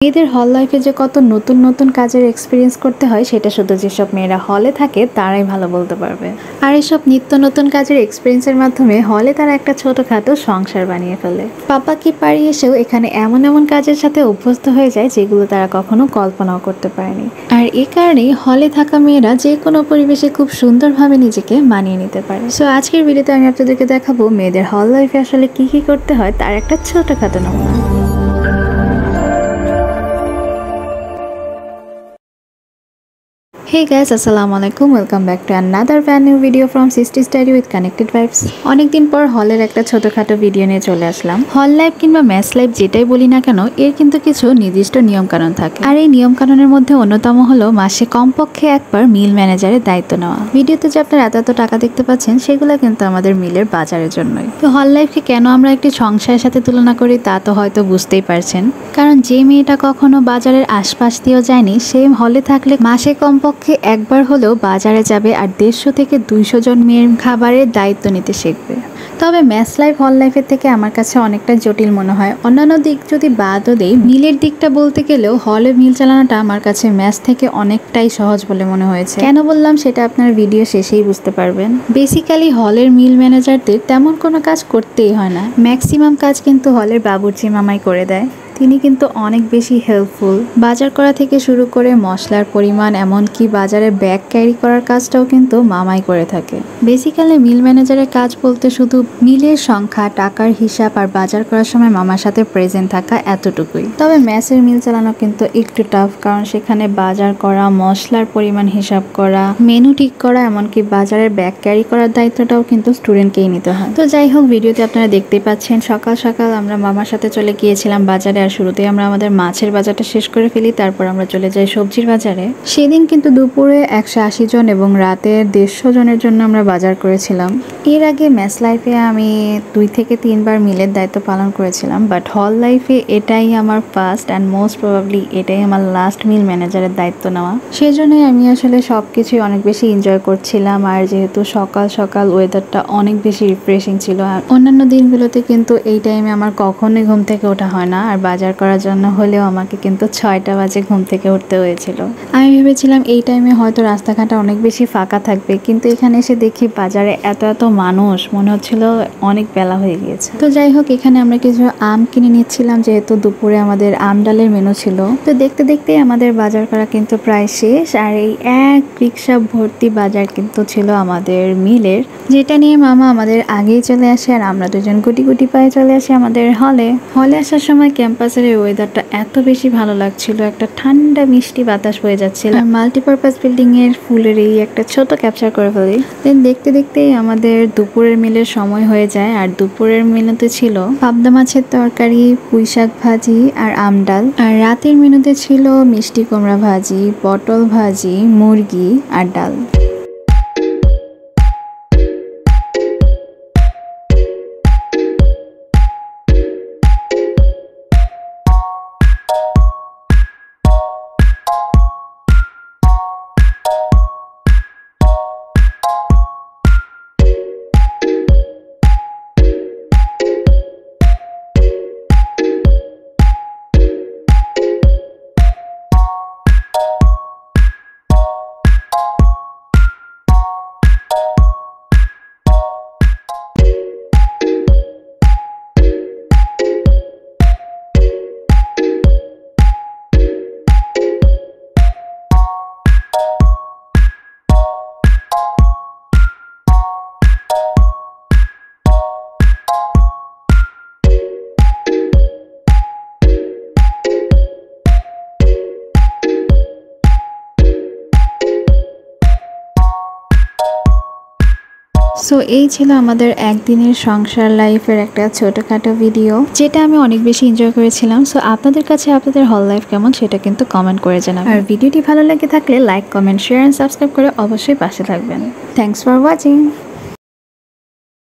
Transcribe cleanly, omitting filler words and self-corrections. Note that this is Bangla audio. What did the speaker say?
মেয়েদের হল লাইফে যে কত নতুন নতুন কাজের এক্সপিরিয়েন্স করতে হয় সেটা শুধু যেসব মেয়েরা হলে থাকে তারাই ভালো বলতে পারবে। আর এসব নিত্য নতুন কাজের এক্সপিরিয়েন্সের মাধ্যমে হলে তারা একটা ছোটখাটো সংসার বানিয়ে ফেলে। পাপা কি পারি এসেও এখানে এমন এমন কাজের সাথে অভ্যস্ত হয়ে যায় যেগুলো তারা কখনো কল্পনাও করতে পারেনি। আর এই কারণেই হলে থাকা মেয়েরা যে কোনো পরিবেশে খুব সুন্দরভাবে নিজেকে মানিয়ে নিতে পারে। সো আজকের ভিডিওতে আমি আপনাদেরকে দেখাবো মেয়েদের হল লাইফে আসলে কি কি করতে হয় তার একটা ছোটখাটো নমুনা। Hey guys, assalamu alaikum. Welcome back to another brand new video from Sisti Study with Connected Vibes. অনেকদিন পর হলের একটা ছোটখাটো ভিডিও নিয়ে চলে আসলাম। হল লাইফ কিংবা ম্যাচ লাইফ যেটাই বলি না কেন এর কিন্তু কিছু নির্দিষ্ট নিয়ম কানুন থাকে। আর এই নিয়ম কানুনের মধ্যে অন্যতম হলো মাসে কমপক্ষে একবার মিল ম্যানেজারের দায়িত্ব নেওয়া। ভিডিওতে যে আপনারা এত টাকা দেখতে পাচ্ছেন সেগুলো কিন্তু আমাদের মিলের বাজারের জন্যই। তো হল লাইফকে কেন আমরা একটি সংসারের সাথে তুলনা করি তা তো হয়তো বুঝতেই পারছেন। কারণ যে মেয়েটা কখনো বাজারের আশপাশ দিয়েও যায়নি সে হলে থাকলে মাসে কমপক্ষে একবার হলেও বাজারে যাবে আর 150 থেকে 200 জন মেয়ের খাবারের দায়িত্ব নিতে শিখবে। তবে ম্যাচ লাইফ হল লাইফের থেকে আমার কাছে অনেকটা জটিল মনে হয়। অন্যান্য দিক যদি বাদও দেই, মিলের দিকটা বলতে গেলেও হলে মিল চালানোটা আমার কাছে ম্যাচ থেকে অনেকটাই সহজ বলে মনে হয়েছে। কেন বললাম সেটা আপনার ভিডিও শেষেই বুঝতে পারবেন। বেসিক্যালি হলের মিল ম্যানেজারদের তেমন কোনো কাজ করতেই হয় না, ম্যাক্সিমাম কাজ কিন্তু হলের বাবুর্চি মামাই করে দেয়। তিনি কিন্তু অনেক বেশি হেল্পফুল। বাজার করা থেকে শুরু করে মশলার পরিমাণ এমনকি বাজারে ব্যাগ ক্যারি করার কাজটাও কিন্তু মামাই করে থাকে। বেসিক্যালি মিল ম্যানেজারের কাজ বলতে শুধু মিলের সংখ্যা, টাকার হিসাব আর বাজার করার সময় মামার সাথে প্রেজেন্ট থাকা এতটুকুই। তবে ম্যাচের মিল চালানো কিন্তু একটু টাফ, কারণ সেখানে বাজার করা, মশলার পরিমাণ হিসাব করা, মেনু ঠিক করা, এমনকি বাজারের ব্যাগ ক্যারি করার দায়িত্বটাও কিন্তু স্টুডেন্টকেই নিতে হয়। তো যাই হোক, ভিডিওতে আপনারা দেখতেই পাচ্ছেন সকাল সকাল আমরা মামার সাথে চলে গিয়েছিলাম বাজারে। শুরুতেই আমরা আমাদের মাছের বাজারটা শেষ করে ফেলি, তারপর আমরা চলে যাই সবজির বাজারে। সেদিন কিন্তু দুপুরে 180 জন এবং রাতে 150 জনের জন্য আমরা বাজার করেছিলাম। এর আগে ম্যাচ লাইফে আমি 2 থেকে 3 বার মিলের দায়িত্ব পালন করেছিলাম, বাট হল লাইফে এটাই আমার ফার্স্ট অ্যান্ড মোস্ট প্রবাবলি এটাই আমার লাস্ট মিল ম্যানেজারের দায়িত্ব নেওয়া। সেই জন্যই আমি আসলে সব কিছুই অনেক বেশি এনজয় করছিলাম। আর যেহেতু সকাল সকাল ওয়েদারটা অনেক বেশি রিফ্রেশিং ছিল, আর অন্যান্য দিনগুলোতে কিন্তু এই টাইমে আমার কখনোই ঘুম থেকে ওঠা হয় না। আর বাজার করার জন্য হলেও আমাকে কিন্তু 6টা বাজে ঘুম থেকে উঠতে হয়েছিল। আমি ভেবেছিলাম এই টাইমে হয়তো রাস্তাঘাটে অনেক বেশি ফাঁকা থাকবে, কিন্তু এখানে এসে দেখি বাজারে এত এত মানুষ, মনে হচ্ছিল অনেক বেলা হয়ে গিয়েছে। তো যাই হোক, এখানে আমরা কিছু আম কিনে নিচ্ছিলাম যেহেতু দুপুরে আমাদের আম ডালের মেনু ছিল। তো দেখতে দেখতে আমাদের বাজার করা কিন্তু প্রায় শেষ। আর এই এক রিক্সা ভর্তি বাজার কিন্তু ছিল আমাদের মিলের, যেটা নিয়ে মামা আমাদের আগেই চলে আসে আর আমরা দুজন গুটি গুটি পায়ে চলে আসি আমাদের হলে আসার সময় ক্যাম্পাসের ওয়েদারটা এত বেশি ভালো লাগছিল, একটা ঠান্ডা মিষ্টি বাতাস বয়ে যাচ্ছিল। আর মাল্টিপারপাস বিল্ডিং এর ফুলের এই একটা ছোট ক্যাপচার করে ফেলি। দেন দেখতে দেখতেই আমাদের দুপুরের মিলের সময় হয়ে যায়। আর দুপুরের মেনুতে ছিল পাবদা মাছের তরকারি, পুঁই শাক ভাজি আর আম ডাল। আর রাতের মেনুতে ছিল মিষ্টি কুমড়া ভাজি, পটল ভাজি, মুরগি আর ডাল। সো এই ছিল আমাদের একদিনের সংসার লাইফের একটা ছোটখাটো ভিডিও, যেটা আমি অনেক বেশি এনজয় করেছিলাম। সো আপনাদের কাছে আপনাদের হল লাইফ কেমন সেটা কিন্তু কমেন্ট করে জানাবেন। আর ভিডিওটি ভালো লেগে থাকলে like, comment, share and subscribe করে অবশ্যই পাশে থাকবেন। Thanks for watching.